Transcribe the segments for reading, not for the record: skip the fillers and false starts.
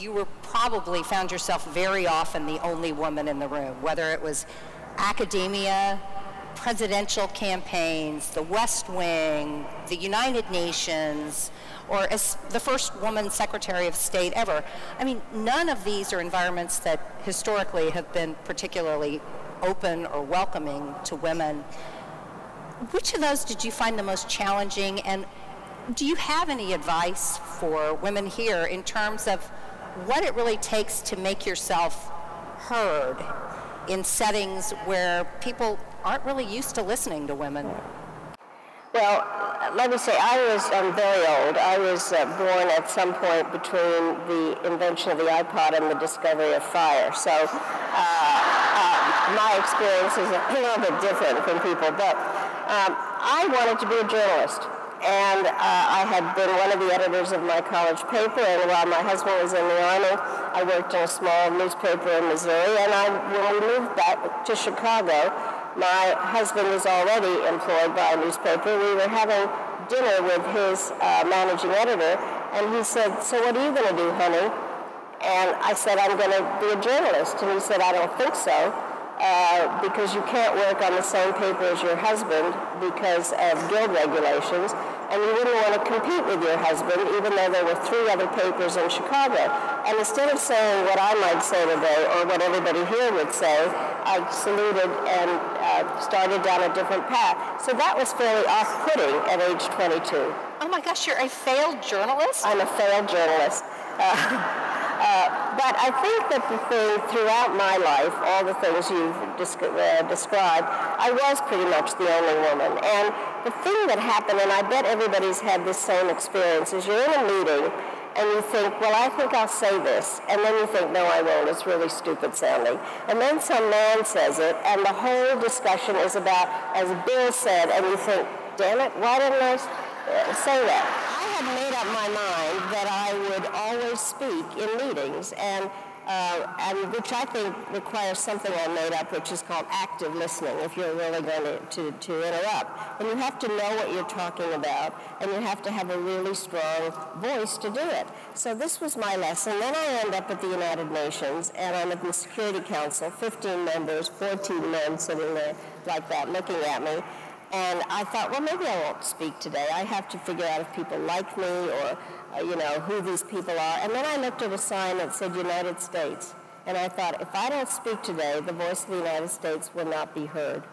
you were probably found yourself very often the only woman in the room, whether it was academia, presidential campaigns, the West Wing, the United Nations, or as the first woman Secretary of State ever. I mean, none of these are environments that historically have been particularly open or welcoming to women. Which of those did you find the most challenging, and do you have any advice for women here in terms of what it really takes to make yourself heard in settings where people aren't really used to listening to women? Well, let me say, I'm very old. I was born at some point between the invention of the iPod and the discovery of fire. So my experience is a little bit different from people. But I wanted to be a journalist. And I had been one of the editors of my college paper, and while my husband was in the Army, I worked in a small newspaper in Missouri, and when we moved back to Chicago, my husband was already employed by a newspaper. We were having dinner with his managing editor, and he said, "So what are you going to do, honey?" And I said, "I'm going to be a journalist." And he said, "I don't think so. Because you can't work on the same paper as your husband because of guild regulations, and you wouldn't want to compete with your husband, even though there were 3 other papers in Chicago." And instead of saying what I might say today, or what everybody here would say, I saluted and started down a different path. So that was fairly off-putting at age 22. Oh my gosh, you're a failed journalist? I'm a failed journalist. But I think that the thing throughout my life, all the things you've described, I was pretty much the only woman. And the thing that happened, and I bet everybody's had this same experience, is you're in a meeting and you think, well, I think I'll say this. And then you think, no, I won't. It's really stupid sounding. And then some man says it, and the whole discussion is about, as Bill said, and you think, damn it, why didn't I say that? I had made up my mind that I would always speak in meetings, and which I think requires something I made up, which is called active listening, if you're really going to interrupt. And you have to know what you're talking about, and you have to have a really strong voice to do it. So this was my lesson. Then I end up at the United Nations, and I'm at the Security Council, 15 members, 14 men sitting there like that, looking at me. And I thought, well, maybe I won't speak today. I have to figure out if people like me or, who these people are. And then I looked at a sign that said United States. And I thought, if I don't speak today, the voice of the United States will not be heard.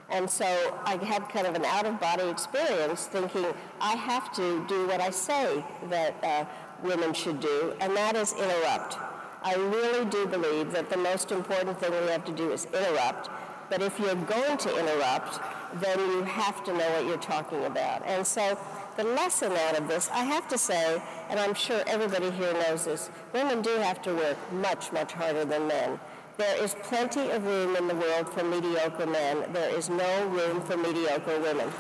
And so I had kind of an out-of-body experience thinking, I have to do what I say that women should do, and that is interrupt. I really do believe that the most important thing we have to do is interrupt. But if you're going to interrupt, then you have to know what you're talking about. And so the lesson out of this, I have to say, and I'm sure everybody here knows this, women do have to work much, much harder than men. There is plenty of room in the world for mediocre men. There is no room for mediocre women.